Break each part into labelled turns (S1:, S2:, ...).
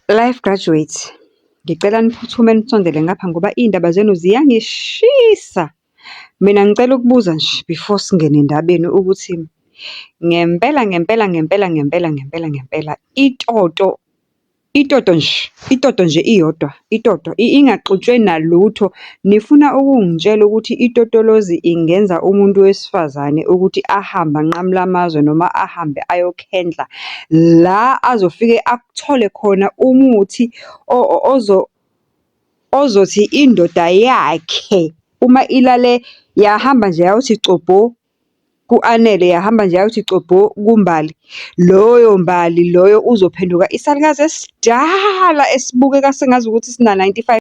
S1: Life graduates, ngicela niphuthume nisondele ngapha ngoba iy'ndaba zenu ziyangishisa. Mina ngicela ukubuza nje before singene endabeni ukuthi ngempela itoto nje iyodwa, ingaxutshwe nalutho. Nifuna ukungitshela ukuthi itotolozi ingenza umuntu wesifazane ukuthi ahambe anqamule amazwe noma ahambe ayokhendla la azofike akuthole khona umuthi ozothi indoda yakhe uma ilale yahamba nje yayothi cobho ku-Anele, yahamba nje yayothi cobho kuMbali, loyo Mbali loyo uzophenduka isalukazi esidala esibukeka sengazi ukuthi sina-95.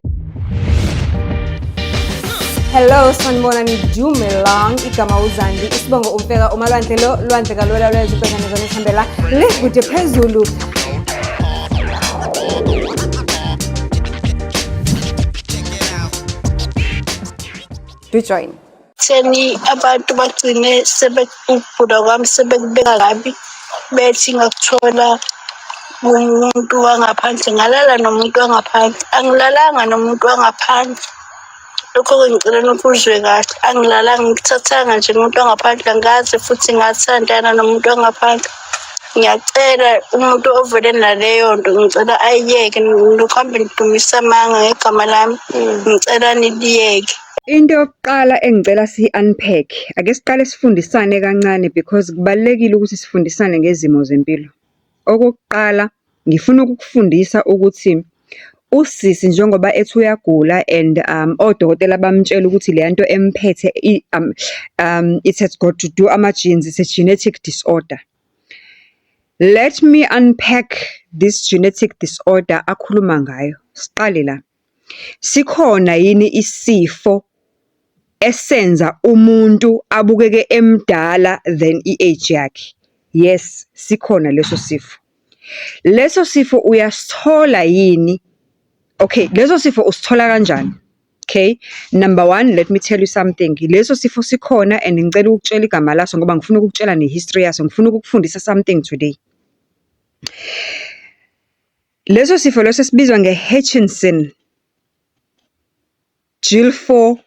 S2: Hello, sanibonani, Dumelang, igama uZandi, isibongo umfeka umalwandle lo, lwandle kalula lwezibhekane zonihambela le kude phezulu. Do join.
S3: Seni abantu bagcine ukugula kwami sebekubeka kabi bethi ngakuthola umuntu wangaphandle, ngalala nomuntu wangaphandle. Angilalanga nomuntu wangaphandle, lokho-ke ngicela ukuzwe kahle. Angilalanga, ngikuthathanga nje umuntu wangaphandle, angazi futhi ngathandana nomuntu wangaphandle. Ngiyacela umuntu ovele naleyo nto, ngicela ayiyeke, nokuhambe nidumisa amanga ngegama lami, ngicela niliyeke.
S1: Into yokuqala engicela si-unpack, ake siqale sifundisane kancane because kubalulekile ukuthi sifundisane ngezimo zempilo. Okokuqala, ngifuna ukukufundisa ukuthi usisi njengoba ethi uyagula and odokotela bamtshela ukuthi le nto emphethe it has got to do ama-genes, it's a genetic disorder. Let me unpack this genetic disorder akhuluma ngayo. Siqale la. Sikhona yini isifo esenza umuntu abukeke emdala than i-age yakhe? Yes, sikhona leso sifo. Leso sifo uyasithola yini? Okay, leso sifo usithola kanjani? Okay, number one, let me tell you something. Leso sifo sikhona and ngicela ukutshela igama laso ngoba ngifuna ukukutshela ne-history yaso, ngifuna ukukufundisa something today. Leso sifo leso sibizwa nge-Hutchinson Gilford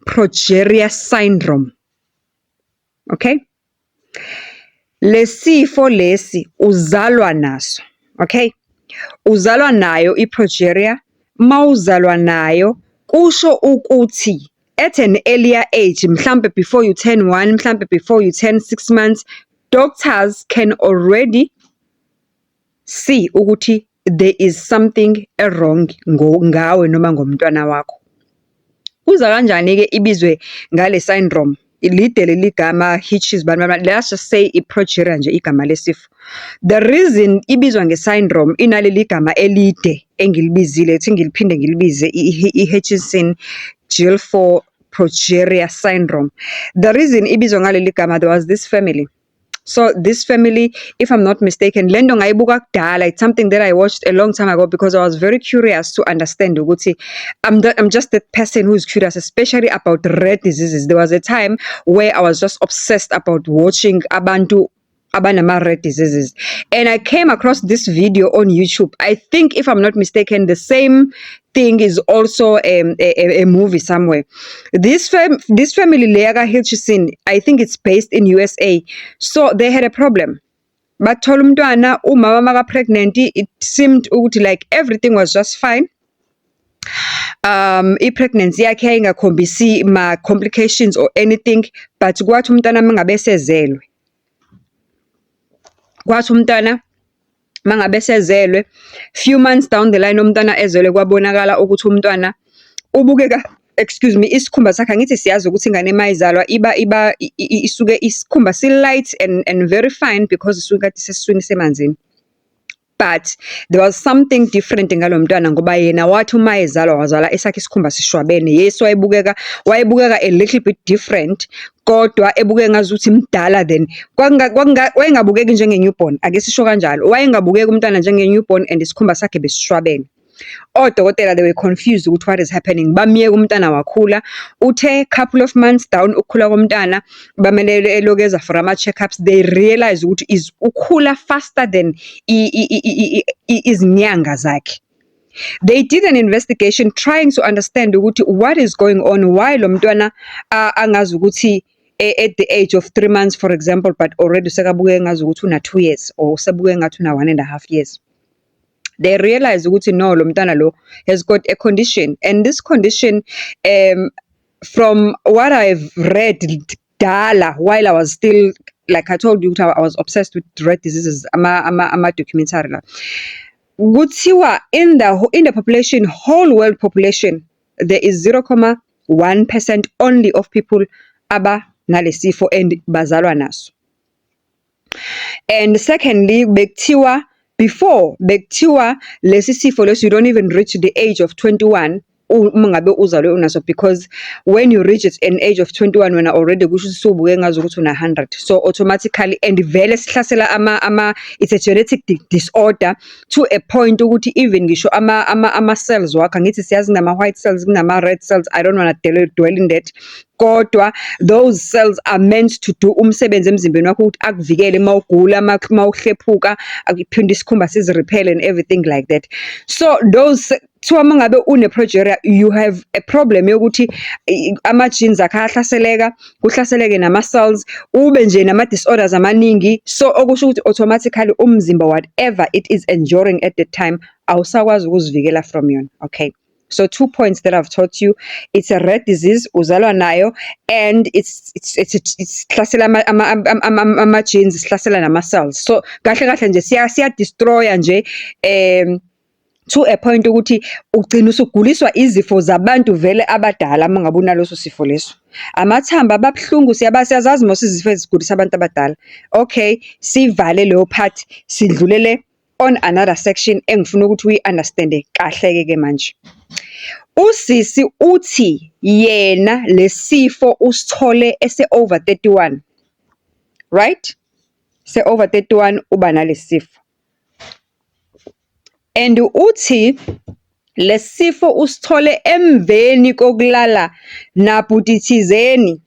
S1: progeria syndrome. Okay? Lesifo lesi uzalwa naso. Okay? Uzalwa nayo iprogeria. Mawuzalwa nayo kusho ukuthi at an earlier age, mhlambe before you turn 1, mhlambe before you turn 6 months, doctors can already see ukuthi there is something wrong ngawe noma ngomntwana wakho. Kuza kanjani ke ibizwe ngale syndrome? Ilide leli gama hitches, but let's just say iprogeria nje igama lesifo. The reason ibizwa nge-syndrome inaleli gama elide engilibizile, ethi ngiliphinde ngilibize i-Hutchinson Gilford progeria syndrome. The reason ibizwa ngaleli gama, there was this family. So this family, if I'm not mistaken, lento ngayibuka kudala. It's something that I watched a long time ago because I was very curious to understand ukuthi I'm just that person who is curious, especially about rare diseases. There was a time where I was just obsessed about watching abantu abanama-rare diseases. And I came across this video on YouTube. I think, if I'm not mistaken, the same thing is also a movie somewhere. This family, Leaga Hutchinson, I think it's based in USA. So they had a problem. But umntwana umama maka pregnant, it seemed like everything was just fine. I-pregnancy yakhe ingakhombisi ma complications or anything, but kwathi umntwana mangabe sezelwe. Kwathi umntwana mangabe sezelwe, few months down the line umntwana ezelwe kwabonakala ukuthi umntwana ubukeka, isikhumba sakhe, angithi siyazi ukuthi ingane mayizalwa isuke isikhumba si-light and very fine because isuke kade sesiswini semanzini. But there was something different ngalo mntwana ngoba yena wathi uma ezalwa wazalwa esakhe isikhumba sishwabene. Yes, wayebukeka a little bit different, kodwa ebukeka ngazuthi mdala. Then wayengabukeki njenge newborn, ake sisho kanjalo. Wayengabukeki umntwana njenge newborn and isikhumba sakhe besishwabene. odokotela they were confused ukuthi what is happening, bamiyeka umntana wakhula. Uthe couple of months down ukukhula komntana, bamele elokeza for ama checkups, they realize ukuthi is ukhula faster than izinyanga zakhe. They did an investigation trying to understand ukuthi what is going on, why lo mntwana angazi ukuthi at the age of 3 months for example, but already sekabuke ngazi ukuthi una 2 years or sebuke ngathi una 1.5 years. They realize ukuthi no, lo mntwana lo has got a condition, and this condition from what I've read dala while I was still, like I told you, I was obsessed with rare diseases, ama documentary la. Kuthiwa in the population, whole world population, there is 0.1% only of people aba nalesifo and bazalwa naso. And secondly, before lesi sifo leso, you don't even reach the age of 21 ungabe uzalwe unaso, because when you reach it an age of 21 wena already kusho usubuke ngazi ukuthi una 100, so automatically, and vele sihlasela it's a genetic disorder to a point ukuthi even ngisho ama cells wakho, ngithi siyazi nama white cells kunama red cells, I don't want to dwell in that, kodwa those cells are meant to do umsebenzi emzimbeni wakho ukuthi akuvikele mawugula, mawuhlephuka, akuphinde isikhumba sizi repair and everything like that. So those so mangabe une progeria, you have a problem yokuthi ama genes akhe ahlaseleka, kuhlaseleke nama cells, ube nje nama disorders amaningi, so okusho ukuthi automatically umzimba whatever it is enduring at the time awusakwazi ukuzivikela from yona. Okay, so 2 points that I've taught you. It's a rare disease, uzalwa nayo, and it's hlasela ama genes, hlasela nama cells. So kahle kahle nje siya destroy nje to a point ukuthi ugcina usuguliswa izifo zabantu vele abadala mangabe unaloso sifo leso. Amathamba ababhlungu siyazazi mose izifo ezigulisa abantu abadala. Okay, sivale leyo part, sidlulele on another section engifuna ukuthi we understand kahle ke manje. Usisi uthi yena lesifo usithole ese over 31. Right? Se over 31 uba nalesifo. And uthi lesifo usithole emveni kokulala nabhutithizeni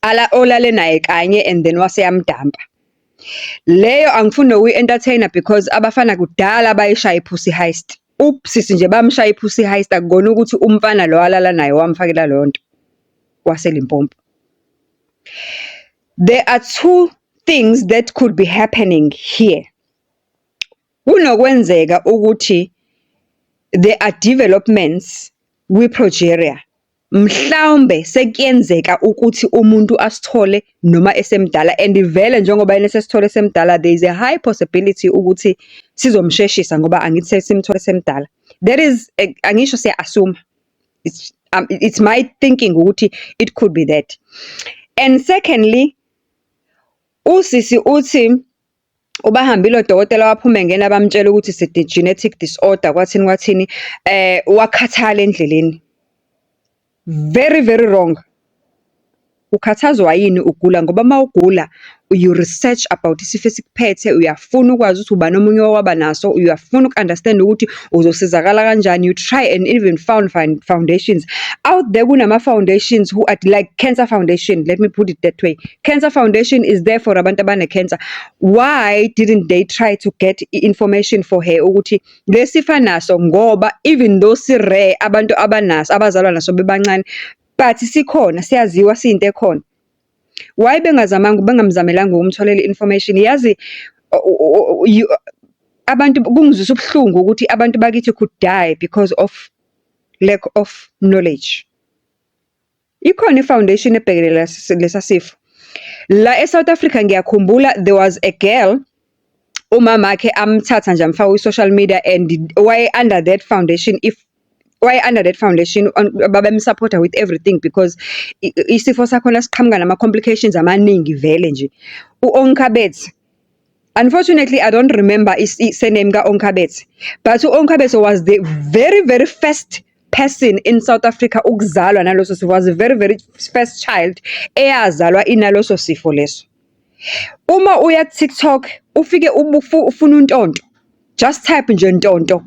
S1: ala olale naye kanye and then waseyamdamba. Leyo angifuni nokuyi entertainer because abafana kudala bayishaya ipussy heist. Upsisi nje bamshaya ipussy heist akukona ukuthi umfana lo alala naye wamfakela lonto waseLimpopo. There are two things that could be happening here. Kunokwenzeka ukuthi there are developments with progeria. Mhlawumbe sekuyenzeka ukuthi umuntu asithole noma esemdala, and vele njengoba yena sesithole esemdala, there is a high possibility ukuthi sizomsheshisa ngoba angithi simthole esemdala. That is angisho siya assume. It's my thinking ukuthi it could be that. And secondly, usisi uthi ubahambile odokotela waphume ngena bamtshela ukuthi it's a genetic disorder kwathini wakhathala endleleni. Very very wrong. Ukhathazwa yini ugula? Ngoba mawugula you research about isifo esikuphethe, uyafuna ukwazi ukuthi uba nomunye waba naso, uyafuna ukunderstand ukuthi uzosizakala kanjani. You try and even find foundations out there. Kunama foundations who are like Cancer Foundation, let me put it that way. Cancer Foundation is there for abantu abane cancer. Why didn't they try to get information for her ukuthi lesifa naso, ngoba even though si rare abantu abanaso abazalwa naso bebancane, but sikhona, siyaziwa siyinto ekhona. Why bengamzamelanga ukumtholela information? Yazi abantu kungizwisa ubuhlungu ukuthi abantu bakithi could die because of lack of knowledge. Ikhona ifoundation ebhekelela lesa sifo. La eSouth Africa ngiyakhumbula there was a girl, umama wakhe amthatha nje amfaka ku-social media, and why under that foundation babemsupporta with everything because isifo sakhona siqhamuka nama complications amaningi vele nje. U-Onkabetse, unfortunately I don't remember his surname ka-Onkabetse, but u-Onkabetse was the very very first person in South Africa ukuzalwa naloso sifo, was the very very first child eyazalwa inaloso sifo leso. Uma uya TikTok ufike ufuna untonto, just type nje ntonto,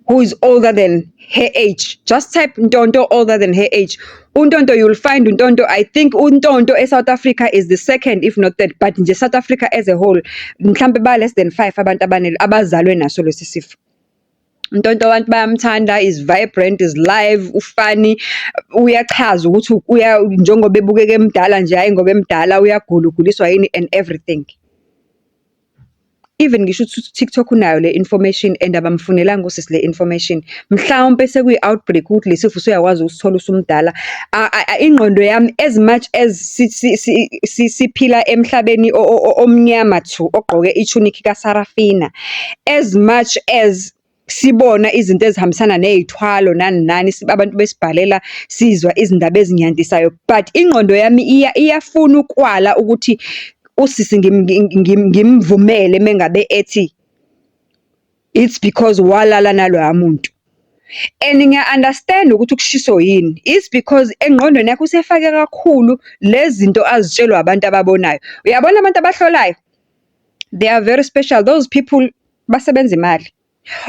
S1: who is older than her age. Just type Ntonto older than her age. Untonto, you'll find Untonto. I think Untonto South Africa is the second, if not third, but in South Africa as a whole, mhlambe ba less than 5 abantu abazalwe naso lesi sifo. Ntonto abantu bayamthanda, is vibrant, is live, ufani, uyachaza ukuthi njengoba ebukeka emdala nje, hayi ngoba emdala uyagula, uguliswa yini and everything. Even ngisho TikTok unayo le information and abamfunelanga usisi le information. Mhlawumbe sekuyi-outbreak ukuthi lesifo usuyakwazi usithola usumdala. Ingqondo yami, as much as siphila emhlabeni omnyama thu ogqoke itunic kaSarafina, as much as sibona izinto ezihambisana nezithwalo nani abantu besibhalela sizwa izindaba ezinyandisayo, but ingqondo yami iyafuna ukwala ukuthi usisi ngimvumele mengabe ethi it's because walala naloya muntu. And ngiya-understand ukuthi kushiso yini. It's because engqondweni yakho usefake kakhulu lezi zinto azitshelwa abantu ababonayo. Uyabona abantu abahlolayo, they are very special. Those people basebenza imali.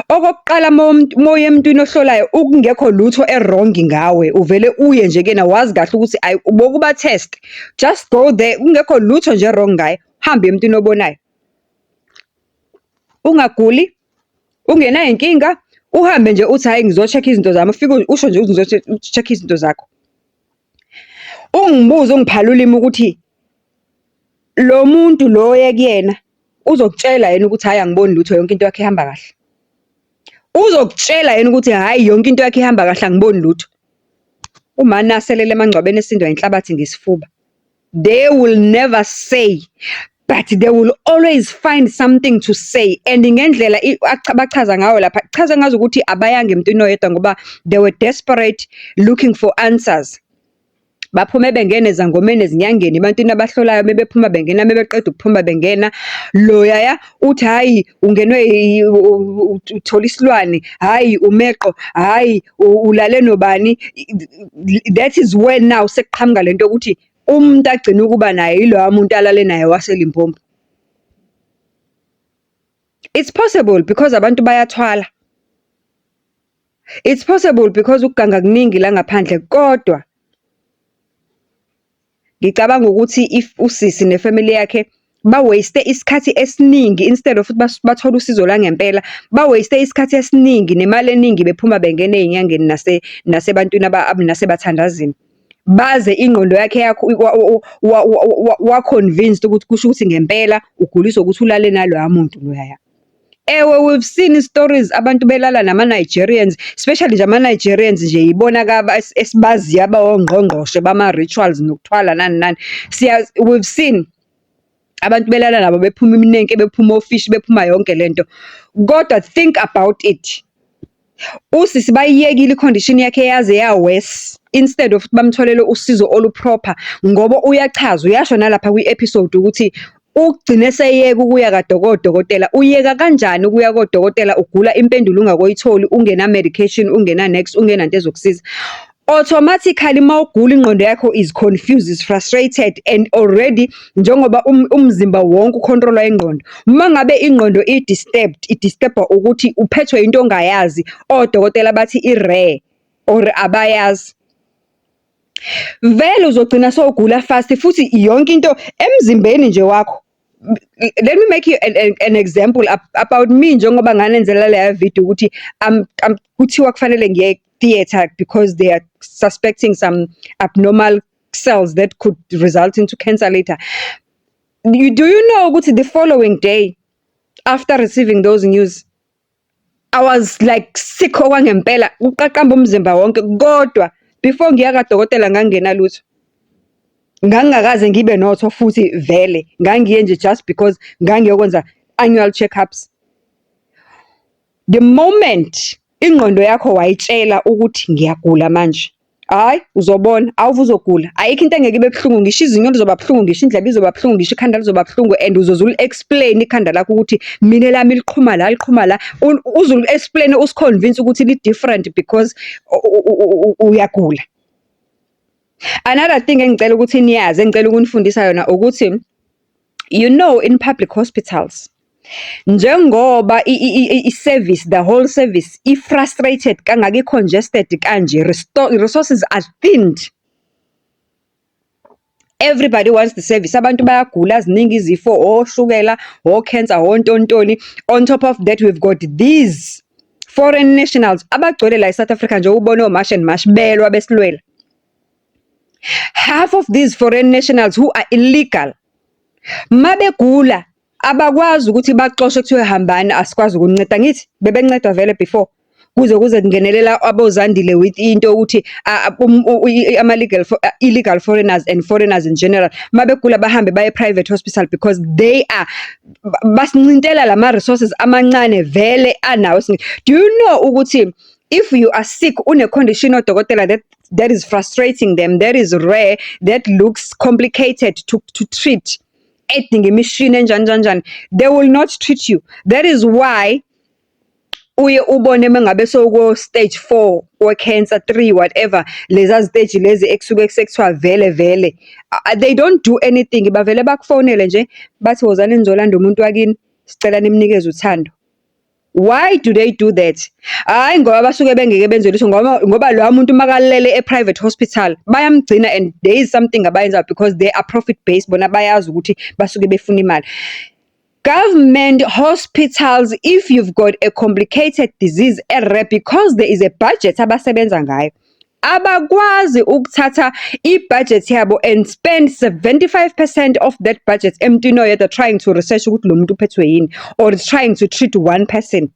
S1: Okokuqala moya emntwini ohlolayo ukungekho lutho e-wrong ngawe, uvele uye nje kena wazi kahle ukuthi bokuba test, just go there, kungekho lutho nje wrong ngaye, hambe emntwini obonayo. Ungaguli, ungenayo inkinga, uhambe nje uthi hayi ngizo-check izinto zami, ufike usho nje uzo-check izinto zakho. Ungibuze ungiphala ulimi ukuthi lo muntu lo yekuyena uzokutshela yena ukuthi hayi angiboni lutho, yonke into yakhe ihamba kahle. Uzokutshela yena ukuthi hayi yonke into yakhe ihamba kahle, angiboni lutho. Umana aselele emangcwabeni esindwa inhlabathi ngesifuba. They will never say, but they will always find something to say. And ngendlela bachaza ngayo lapha, chaza ngazo ukuthi abayanga emntwini oyedwa ngoba they were desperate looking for answers. Baphume bengene ezangomeni ezinyangeni, ebantwini abahlolayo bebephuma bengena, bebeqeda ukuphuma bengena, loyaya uthi hayi ungenwe uthola isilwane, hayi umeqo, hayi ulale nobani. That is when now sekuqhamuka lento ukuthi umuntu agcina ukuba naye yiloya muntu alale naye waseLimpopo. It's possible because abantu bayathwala. It's possible because ukuganga kuningi la ngaphandle, kodwa ngicabanga ukuthi if usisi nefamily yakhe ba-waste isikhathi esiningi, instead of bathole usizo la ngempela, ba-waste isikhathi esiningi nemali eningi bephuma bengene ey'nyangeni nasebantwini nasebathandazini. Baze ingqondo yakhe wa-convinced ukuthi kusho ukuthi ngempela uguliswa ukuthi ulale naloya muntu loyaya. Ewe, we've seen stories abantu belala nama-Nigerians, especially nje ama-Nigerians nje yibona esibaziyo abawongqongqoshe bama-rituals nokuthwala nani. We've seen abantu belala nabo bephuma iminenke, bephuma ofishi, bephuma yonke lento. Kodwa think about it. Usisi bayiyekile i-condition yakhe yaze ya-worse instead of bamtholele usizo oluproper, ngoba uyachaza, uyasho nalapha kwi-episode ukuthi ugcine seyeka ukuya kadokotela. Uyeka kanjani ukuya kodokotela ugula impendulo ungakoyitholi, ungena medication, ungena next, ungena into ezokusiza? Automatically mawugula ingqondo yakho is confused, is frustrated, and already njengoba umzimba wonke ucontrolwa ingqondo. Mangabe ingqondo idisturba ukuthi uphethwe into ongayazi, odokotela bathi i-rare or abayazi, vele uzogcina sowugula fast futhi yonke into emzimbeni nje wakho. Let me make you an example about me, njengoba nganenzela leya video ukuthi kuthiwa kufanele ngiye theater because they are suspecting some abnormal cells that could result into cancer later. Do you know ukuthi the following day after receiving those news, I was like sick okwangempela, uqaqamba umzimba wonke, kodwa before ngiya kadokotela ngangena lutho. Ngangakaze ngibe notho futhi vele, ngangiye nje just because ngangiyokwenza annual checkups. The moment ingqondo yakho wayitshela ukuthi ngiyagula manje, hayi uzobona, awuve uzogula. Ayikho into engeke ibe buhlungu, ngisho izinyo lizoba buhlungu, ngisho indlebe izoba buhlungu, ngisho ikhanda lizoba buhlungu, and uzozula explain ikhanda lakho ukuthi mina lami liqhuma la. Uzulu explain, usiconvince ukuthi li different because uyagula. Another thing engicela ukuthi niyazi, engicela ukunifundisa yona ukuthi, you know, in public hospitals Njengoba i-service, the whole service i-frustrated kangaka, i-congested kanje, resources are thinned. Everybody wants the service. Abantu bayagula, ziningi izifo, oshukela, cancer, ontontoni. On top of that, we've got these foreign nationals abagcwele la eSouth Africa nje ubone oMash and Mash belwa besilwela. Half of these foreign nationals who are illegal, mabegula abakwazi ukuthi baxoxe kuthiwe hambani, asikwazi ukunceda. Ngithi bebencedwa vele before kuze kungenelela abozandile with into ukuthi illegal foreigners and foreigners in general mabegula bahambe baye private hospital because they are basincintela lama resources amancane vele anawo. Do you know ukuthi if you are sick une condition odokotela that is frustrating them, that is rare, that looks complicated to treat, edinga imishini enjani, they will not treat you. That is why uye ubone mengabe soko stage 4 or cancer 3 whatever, leza stage lezi ekusuke kusekuthiwa vele they don't do anything, bavele bakufonele nje bathi wozani nizolanda umuntu wakini sicela nimnikeze uthando. Why do they do that? Hayi ngoba basuke bengeke benze lutho, ngoba lo muntu makalele e-private hospital bayamgcina, and there is something abayenza because they are profit based, bona bayazi ukuthi basuke befuna imali. Government hospitals, if you've got a complicated disease, because there is a budget abasebenza ngayo, abakwazi ukuthatha i-budget yabo and spend 75% of that budget emntwini oyedwa trying to research ukuthi lo muntu uphethwe yini, or trying to treat one person.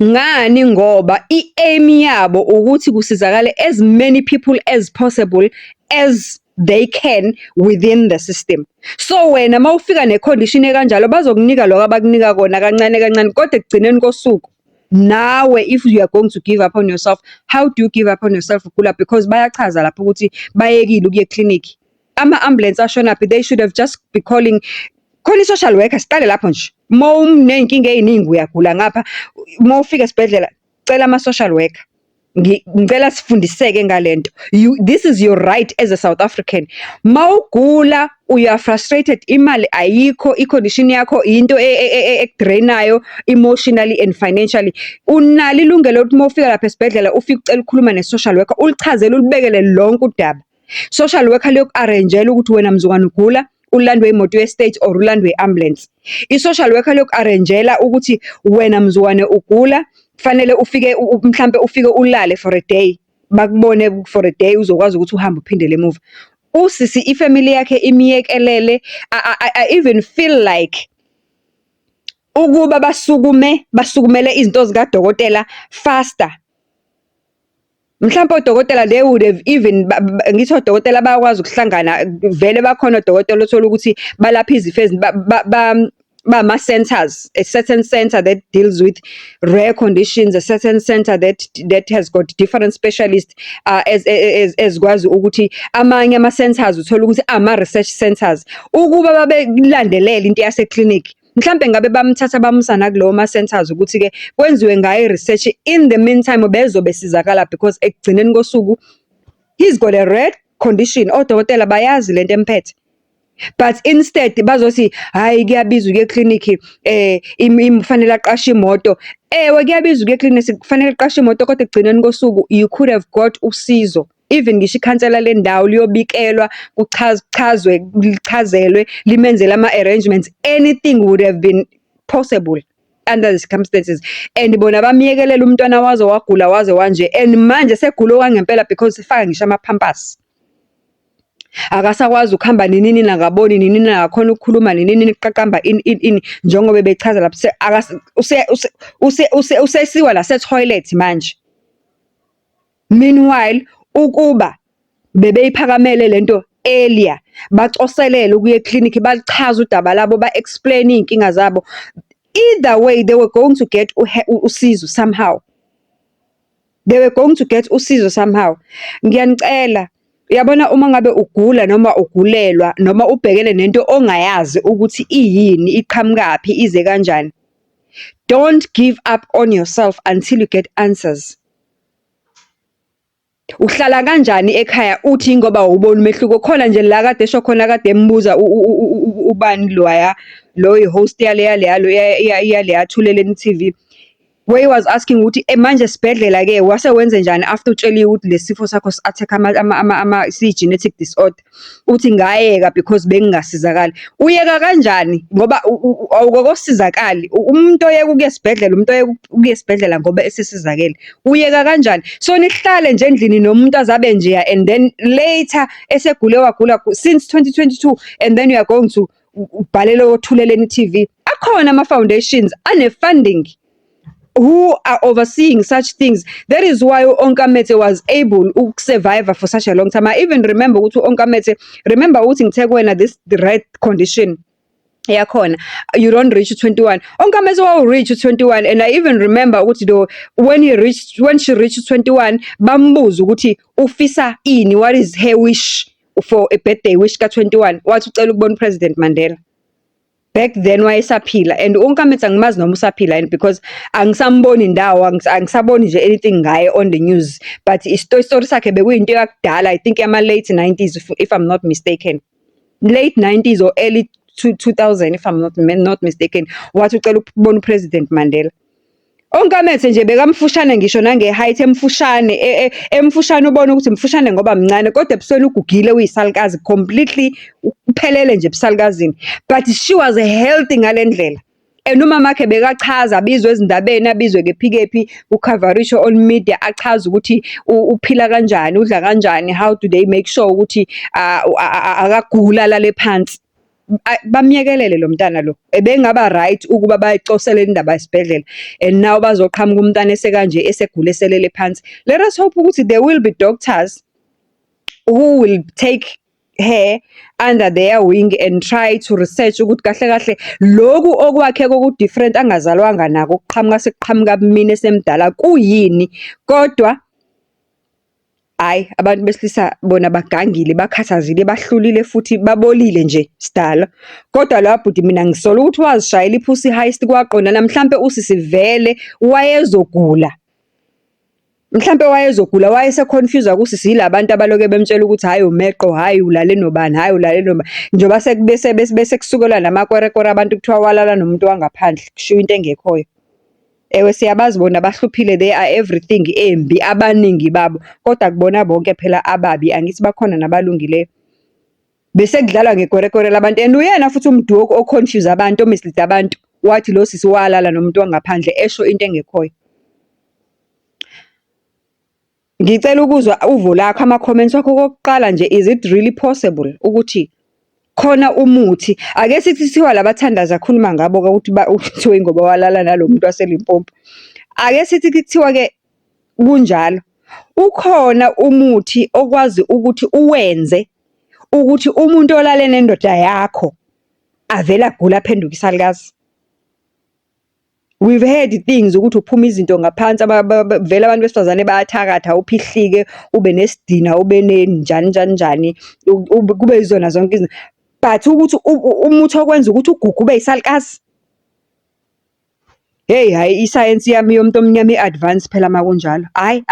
S1: Ngani? Ngoba i-aim yabo ukuthi kusizakale as many people as possible as they can within the system. So wena mawufika necondition ekanjalo bazokunika lokho abakunika kona kancane kodwa ekugcineni kosuku nawe, if you are going to give up on yourself, how do you give up on yourself ugula? Because bayachaza lapho ukuthi bayekile ukuye clinic. Ama-ambulance ashona phi, they should have just be calling social worker. Siqale lapho nje, ma unenkinga eziningi uyagula ngapha, ma ufika esibhedlela cela ama-social worker. Ngicela sifundiseke ngalento. This is your right as a South African. Mawugula, you are frustrated, imali ayikho, i-condition yakho into ekudrainayo emotionally and financially, unalo ilungelo ukuthi mawufika lapha esibhedlela ufike ucela ukukhuluma ne-social worker, ulichazele, ulibekele lonke udaba. Social worker liyoku-arrangela ukuthi wena mzukwane ugula, ulandwe imoto ye-state or ulandwe i-ambulance. I-social worker liyoku-arrangela ukuthi wena mzukwane ugula, kufanele ufike mhlambe ufike ulale for a day, bakubone for a day uzokwazi ukuthi uhambe uphindele emuva. Usisi ifamily yakhe imiyekelele. I even feel like ukuba basukumele izinto zikadokotela faster. Mhlawumbe odokotela they would have even ngithi odokotela bayakwazi ukuhlangana vele, bakhona odokotela othola ukuthi balapha izifo bama-centers, a certain center that deals with rare conditions, a certain center that has got different specialists, as kwazi ukuthi amanye ama-centers uthola ukuthi ama-research centers. Ukuba babelandelela into yase-clinic, mhlambe ngabe bamthatha bamsana kulowo ma-centers ukuthi-ke kwenziwe ngayo i-research. In the meantime bezobe sizakala because ekugcineni kosuku he's got a rare condition, odokotela bayazi lento emphethe. But instead bazothi hayi kuyabiza ukuye clinic, kufanele aqashe imoto. Ewe kuyabiza ukuye clinic, kufanele aqashe imoto, kodwa ekugcineni kosuku you could have got usizo. Even ngisho ikhansela lendawo liyobikelwa, kuchazwe, lichazelwe, limenzele ama-arrangements, anything would have been possible under the circumstances. And bona bamiyekelela umntwana wazo wagula waze wanje, and manje segula kwangempela because ifaka ngisho ama-pampers. Akasakwazi ukuhamba nini nakaboni nini nakakhona ukukhuluma nini niqaqamba ini njengoba bechaza lapho usesiwa la se-toilet manje. Meanwhile ukuba bebeyiphakamele lento earlier, bacoselele ukuye clinic, balichaza udaba labo, ba-explain iy'nkinga zabo, either way they were going to get usizo somehow. They were going to get usizo somehow. Ngiyanicela, uyabona uma ngabe ugula noma ugulelwa noma ubhekene nento ongayazi ukuthi iyini, iqhamukaphi, ize kanjani, don't give up on yourself until you get answers. Uhlala kanjani ekhaya uthi ngoba ubona umehluko khona nje la kade esho khona, kade embuza ubani loya lo i-host yale Thuleleni TV, where he was asking ukuthi manje esibhedlela ke wase wenze njani after utsheliwe ukuthi lesifo sakho si-attack si-genetic disorder, uthi ngayeka because bengingasizakali. Uyeka kanjani ngoba awukosizakali? Umuntu oyeka ukuya esibhedlela, umuntu oyeka ukuya esibhedlela ngoba esesizakele, uyeka kanjani? So nihlale nje endlini nomuntu azabe nje, and then later esegule wagula since 2022, and then you are going to ubhalele oThuleleni TV. Akhona ama-foundations ane-funding who are overseeing such things. That is why Onkamete was able to survive for such a long time. I even remember Onkamete, remember uThekwena, this the right condition. Yakhona, you don't reach 21. Onkamete will reach 21, and I even remember when she reached 21, bambuza ukuthi ufisa ini, what is her wish for a birthday wish ka 21? Wathi ucela ukubona President Mandela. Back then wayesaphila, and uNkamete angimazi noma usaphila, and because angisamboni indawo, angisaboni nje anything ngaye on the news, but story sakhe bekuyinto yakudala, I think late 90s if I'm not mistaken, late 90s or early 2000 if I'm not mistaken, wathi ucela ukubona uPresident Mandela. Onkamete nje bekamfushane ngisho nange-height emfushane ubona ukuthi mfushane ngoba mncane, kodwa ebusweni ugugile uyisalukazi completely, uphelele nje ebusalukazini, but she was healthy ngale ndlela. And umamakhe bekachaza, abizwe ezindabeni, abizwe kephi uCoverisho on media, achaza ukuthi uphila kanjani, udla kanjani, how do they make sure ukuthi akagula lale phansi. Bamyekelele lo mntana lo, ebengaba right ukuba bayicosele indaba esibhedlela, and now bazoqhamuka umntana esekanje esegule eselele phansi. Let us hope ukuthi there will be doctors who will take her under their wing and try to research ukuthi kahle lokhu okwakhe different angazalwanga nako sekuqhamuka kumina esemdala kuyini. Kodwa hayi, abantu besilisa bona bagangile, bakhathazile, bahlulile futhi babolile nje sidala. Kodwa la bhuti mina ngisola ukuthi wazishayela iphusi heist kwaqonda, mhlambe usisivele wayezogula. Mhlambe wayezogula, wayeseconfuse kusisi yilabantu abaloke bemtshela ukuthi hayi umeqo, hayi ulale nobani, hayi ulale noma. Njoba bese kusukelwa namakwerekore abantu kuthiwa walala nomuntu wangaphandle, kushiwo into engekhoyo. Ewe siyabazi bona bahluphile, they are everything embi, abaningi babo, kodwa kubona bonke phela ababi, angithi bakhona nabalungileyo. Bese kudlalwa ngekwerekore labantu, and uyena futhi umntu oconfuse abantu, omislead abantu, wathi lo sisi walala nomuntu wangaphandle, esho into engekhoyo. Ngicela ukuzwa uvo lakho, ama-comments wakho kokuqala nje, is it really possible ukuthi khona umuthi, ake sithi siwa labathandaza khuluma ngabo ukuthi uthiwe ngoba walala nalo muntu waseLimpopo, ake sithi kuthiwa ke kunjalo, ukhona umuthi okwazi ukuthi uwenze ukuthi umuntu olale nendoda yakho avela gula aphenduka isalukazi. We've heard things ukuthi uphuma izinto ngaphansi, vele abantu besifazane bayathakatha, uphihlike, ube nesidina, ube njani, kube izona zonke izinto. But ukuthi umuthi okwenza ukuthi ugugu ube yisalukazi, hey, hayi, isayensi yami yomuntu omnyama i-advance phela makunjalo. Hayi,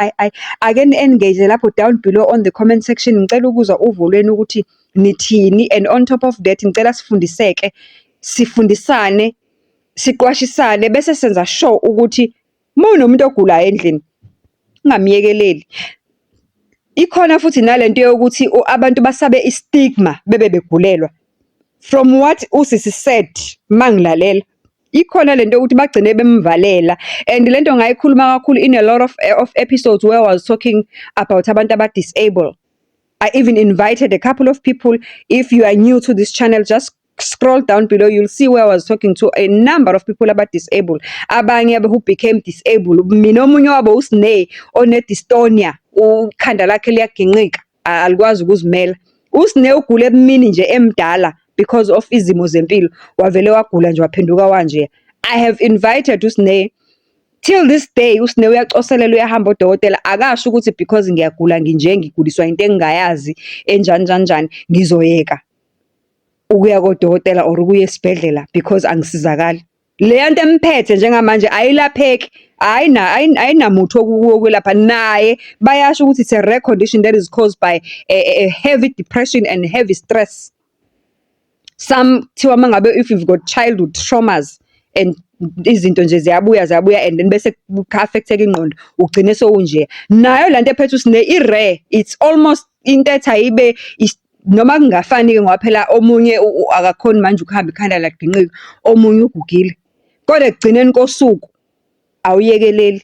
S1: ake ni-engage lapho down below on the comment section. Ngicela ukuzwa uvo lwenu ukuthi nithini, and on top of that ngicela sifundisane, siqwashisane, bese senza sure ukuthi unomuntu ogulayo endlini ungamyekeleli. Ikhona futhi nalento yokuthi abantu basabe istigma bebe begulelwa. From what usisi said mangilalela, ikhona lento ukuthi bagcine bemvalela, and lento ngayikhuluma kakhulu in a lot of episodes where I was talking about abantu aba-disabled. I even invited a couple of people. If you are new to this channel, just scroll down below, you'll see where I was talking to a number of people about disabled. Abanye who became disabled. Mina omunye wabo uSneh one-dystonia, ukhanda lakhe liyaginqika, alikwazi ukuzimela. uSneh ugule ebumini nje emdala because of izimo zempilo, wavele wagula nje waphenduka wanje. I have invited uSneh. Till this day uSneh uyacoselela, uyahamba odokotela, akasho ukuthi because ngiyagula nginje, ngiguliswa into engingayazi enjani ngizoyeka ukuya kodokotela or ukuya esibhedlela because angisizakali. Le nto emphethe njengamanje ayilapheki, ayinamuthi wokwelapha naye. Bayasho ukuthi it's a rare condition that is caused by a heavy depression and heavy stress. some kuthiwa mangabe if you've got childhood traumas and izinto nje ziyabuya and then bese ku-affecteka ingqondo ugcine sowunje nayo lanto ephethe usine i-rare, it's almost into ethi ayibe noma kungafani-ke ngoba phela omunye akakhoni manje ukuhamba ikhanda laqginqika, omunye ugugile kodwa ekugcineni kosuku awuyekeleli.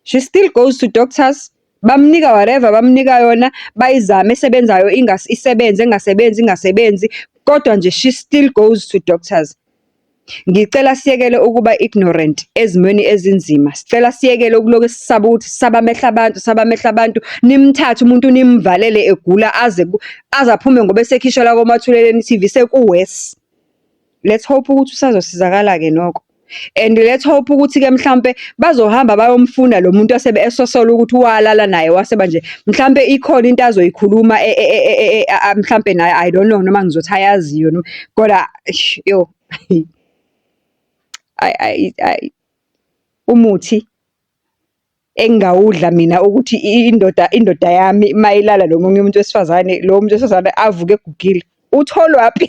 S1: She still goes to doctors, bamnika whatever bamnika yona, bayizame esebenzayo isebenze, ingasebenzi, kodwa nje she still goes to doctors. Ngicela siyekele ukuba ignorant ezimweni ezinzima. Sicela siyekele ukuloku sisaba ukuthi saba amehla abantu, nimthathe umuntu nimvalele egula aze aphume ngoba esekhishwa la komathuleleni TV sekuwes. Let's hope ukuthi usazosizakala ke nokho. And let's hope ukuthi ke mhlambe bazohamba bayomfuna lo muntu osebe esosola ukuthi walala naye waseba nje mhlambe ikhona into azoyikhuluma mhlambe naye I don't know noma ngizothi ayaziyo kodwa yo umuthi engawudla mina ukuthi indoda yami mayilala lo munye umuntu wesifazane, lo muntu wesifazane avuke egugile utholwaphi?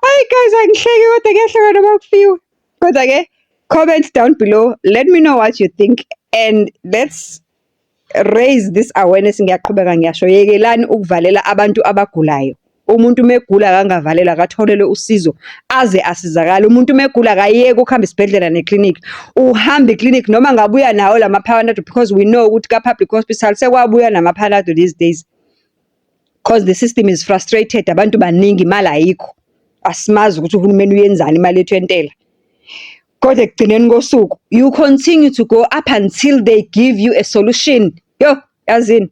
S1: Hi guys, angihleki kodwa kuyahleka noma kufiwe. Kodwa ke comment down below, let me know what you think and let's raise this awareness. Ngiyaqhubeka ngiyasho, yekelani ukuvalela abantu abagulayo. Umuntu megula akangavalela akatholele usizo aze asizakala. Umuntu megula akayeke ukuhamba isibhedlela neclinic. Uhamba iclinic noma ngabuya nawo lama-Panado because we know ukuthi ka-public hospital sekwabuya nama-Panado these days. Because the system is frustrated, abantu baningi imali ayikho. Asimazi ukuthi uhulumeni uyenzani imali yethu yentela. Kodwa ekugcineni kosuku, you continue to go up until they give you a solution. Yo, yazini.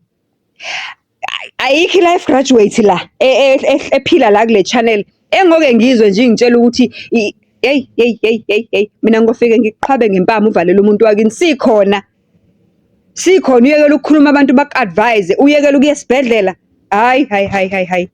S1: Ayikho life graduate la ephila la kule channel engoke ngizwe nje ngitshela ukuthi hey mina ngofike ngiqhwabe ngempama uvalele umuntu wakini sikhona uyekela ukukhuluma abantu baku-advise uyekela ukuya esibhedlela hayi